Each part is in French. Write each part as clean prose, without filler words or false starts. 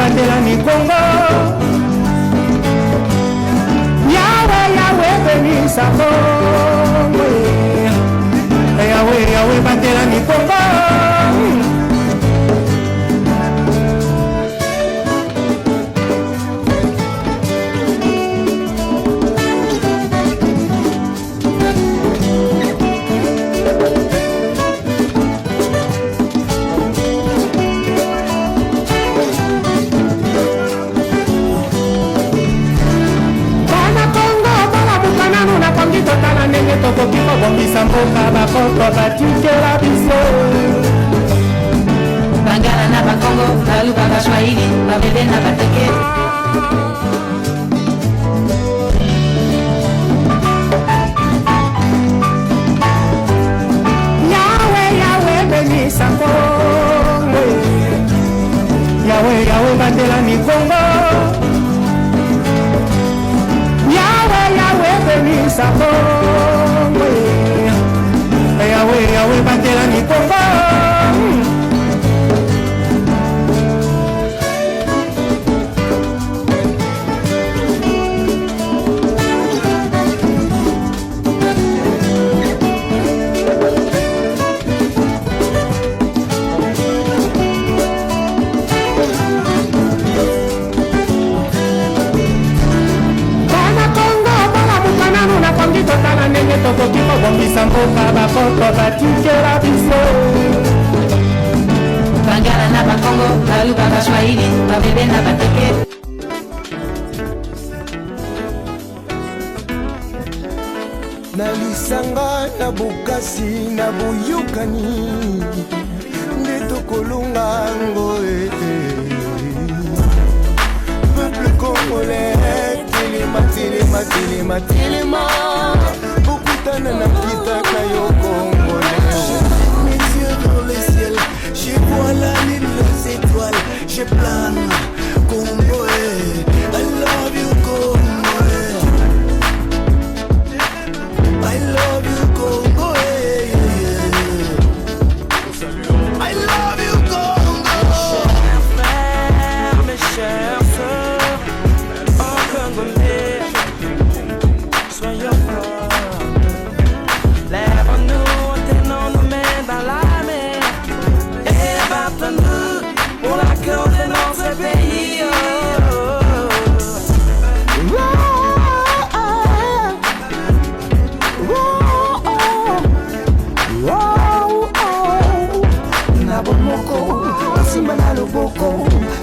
bandela mikongo. Yahweh, Yahweh, bénisse Congo. Yahweh, Yahweh, bandela mikongo. Tokoki kobongisa mboka bakoko batikela biso Bangala na Bakongo, Baluba Bashwahili, Babebe na Bateke Yahweh, Yahweh, bénisse Congo. Yahweh, Yahweh, bandela mikongo. Yahweh, Yahweh, bénisse Congo. Yahweh, Yahweh, bandela mikongo. Tokoki kobongisa mboka bakoko batikela biso Bangala na Bakongo, Baluba Bashwahili, Babebe na Bateke Na lisanga na bukasi na buyukani nde tokolunga ngoe Peuple congolais, telema, telema, telema, telema Bokutana na kitaka yo congolais. Mes yeux dans le ciel, je vois la lune, les étoiles, je plane Congolais, I love you Congolais, I love you Congolais, I love you Congolais. Mes chers frères, mes chères sœurs, en Congolais, soyons forts. Lève-nous, tenons nos mains dans la mer et battons-nous pour la cause de notre pays. Nabomoko, Simba na loboko,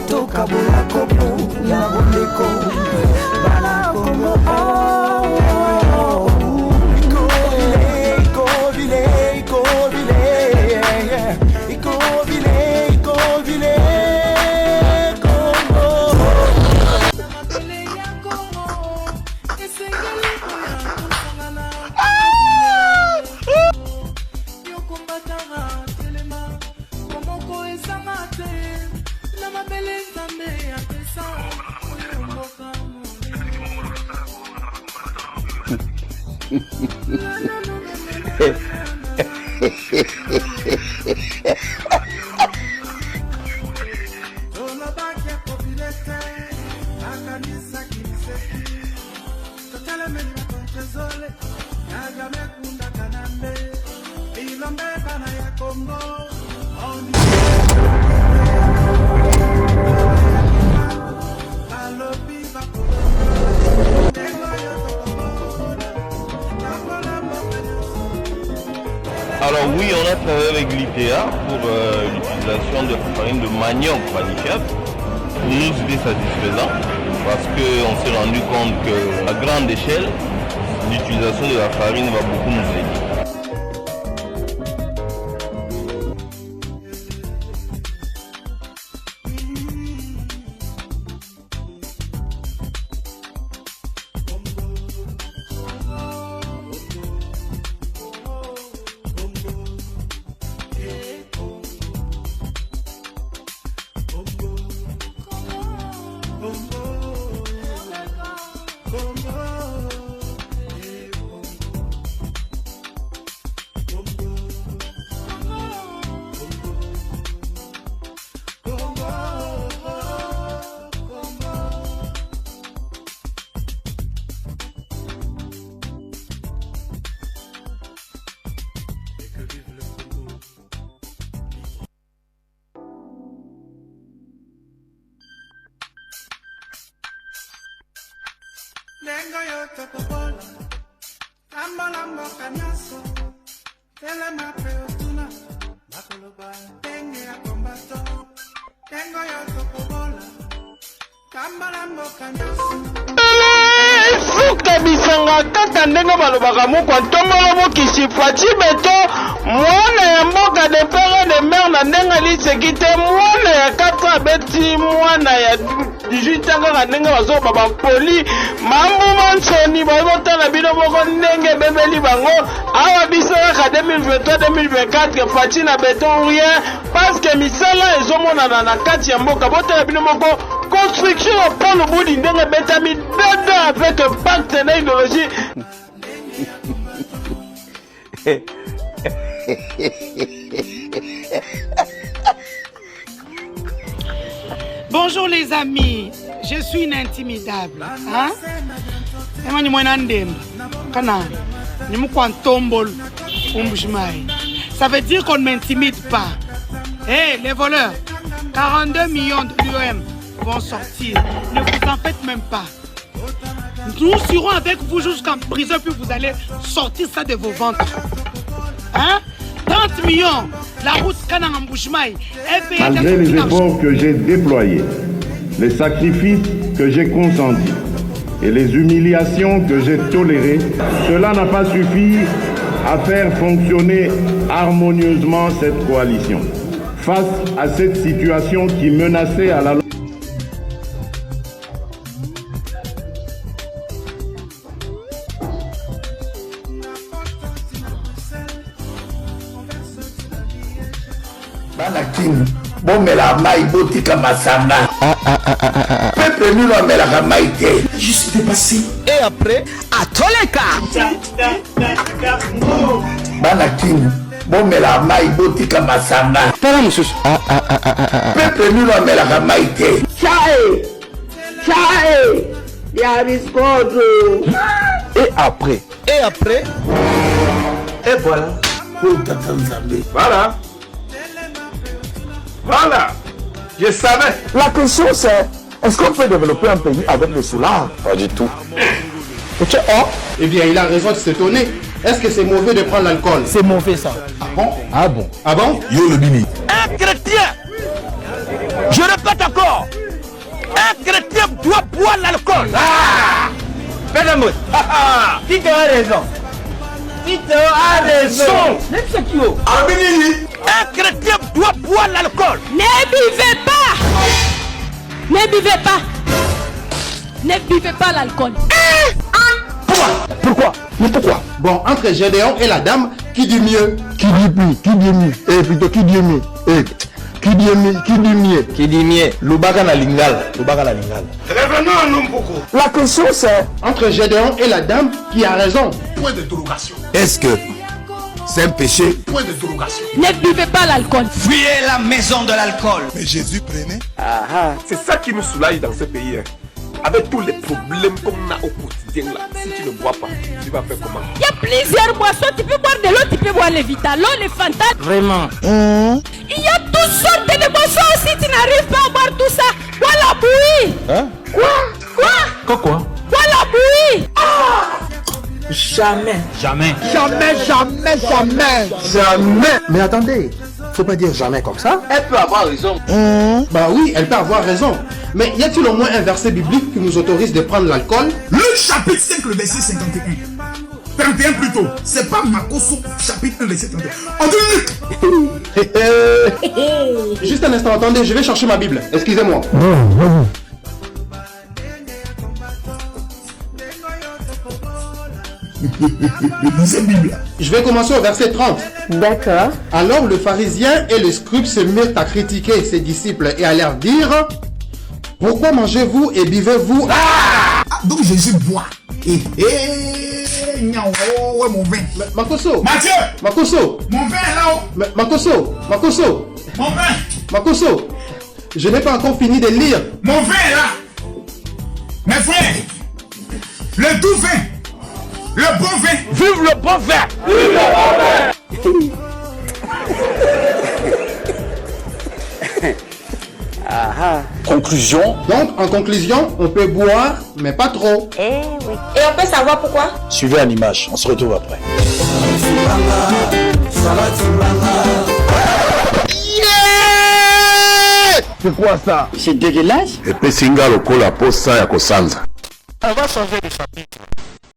toka bola kopo, nabomeko, bala Congo. Alors oui, on a travaillé avec l'ITA pour l'utilisation de la farine de manioc panifiable. Pour nous, c'était satisfaisant parce qu'on s'est rendu compte qu'à grande échelle, l'utilisation de la farine va beaucoup nous aider. Fuka bisanga kaka ndenge balobaka moko ntombolo mokisi Fati Beto mwana ya mboka de pere de mer na ndenge liseki te mwana ya 4 abeti mwana ya 18 ans kaka ndenge bazoba bampoli mambu mansoni bazotala bino moko ndenge bebeli bango awa biso kaka 2023-2024 Fati na Beton rien parce que misala ezomonana na kati ya mboka botala bino moko construction au pôle au bout d'une bétami dedans avec un pacte d'idéologie. Bonjour les amis, je suis inintimidable. Hein? Ema ni mwana ndemba. Kana ni mkwantombol umbushimai. Ça veut dire qu'on ne m'intimide pas. Hé, les voleurs, 42 millions de l'UM vont sortir. Ne vous en faites même pas. Nous serons avec vous jusqu'en prison, puis vous allez sortir ça de vos ventres. Hein? 30 millions. La route Kanangambouchmaï. Malgré les efforts que j'ai déployés, les sacrifices que j'ai consentis et les humiliations que j'ai tolérées, cela n'a pas suffi à faire fonctionner harmonieusement cette coalition. Face à cette situation qui menaçait à la bon mais la maille botika masanga peuple nul mais la maille je suis dépassé Et après, à Toleka. Banakin bon mais la maille botika masanga Tala monsieur. peuple nul mais la maille Chae. Et après. et voilà pour Tatanzambe Voilà, je savais. la question c'est est-ce qu'on peut développer un pays avec le soulard? Pas du tout. Eh bien, il a raison de s'étonner. Est-ce que c'est mauvais de prendre l'alcool? C'est mauvais ça. Ah bon? Ah bon? Ah bon? Yo le bini Un chrétien. Je répète encore. Un chrétien doit boire l'alcool. Mesdames, Tito a raison. Tito a raison. Un chrétien doit boire l'alcool. Ne buvez pas. Ne buvez pas. Ne buvez pas l'alcool. pourquoi Bon, entre Gédéon et la dame, qui dit mieux? qui dit mieux plutôt qui dit mieux Qui dit mieux? Lubaka na lingala. Revenons à Numboko. la question c'est Entre Gédéon et la dame, qui a raison? Point d'interrogation. est-ce que c'est un péché? Point d'interrogation. Ne buvez pas l'alcool. Fuyez la maison de l'alcool. Mais Jésus prenait. C'est ça qui me soulage dans ce pays. Hein. Avec tous les problèmes qu'on a au quotidien là, si tu ne bois pas, tu vas faire comment? Il y a plusieurs boissons. Tu peux boire de l'eau, tu peux boire le Vita, l'eau, le Fanta. Vraiment. Il y a toutes sortes de boissons. Si tu n'arrives pas à boire tout ça, bois la bouillie. Hein? Quoi? Quoi? Bois la bouillie. Jamais. Mais attendez, faut pas dire jamais comme ça. Elle peut avoir raison. Bah oui, elle peut avoir raison. Mais y a-t-il au moins un verset biblique qui nous autorise de prendre l'alcool? Luc chapitre 5, le verset 51. 31 plutôt. C'est pas Makoso chapitre 1, verset 31. On dit Luc. Juste un instant, attendez, je vais chercher ma Bible. Excusez-moi. Lisez Bible. Je vais commencer au verset 30. D'accord. Alors le pharisien et le scribe se mirent à critiquer ses disciples et à leur dire: pourquoi mangez-vous et buvez-vous? Donc Jésus boit. Et mon vin. Makoso, Mathieu, Makoso, mon vin est là-haut. Makoso, Mon vin. Makoso. Je n'ai pas encore fini de lire. Mon vin est là. Mes frères, le doux vin, le bon vin. Vive le bon vin. Conclusion. Donc, en conclusion, on peut boire, mais pas trop. Eh oui. Et on peut savoir pourquoi? Suivez à l'image, on se retrouve après. C'est quoi ça? C'est dégueulasse. Et puis singa lokola posa ya kosanza. On va changer de chapitre.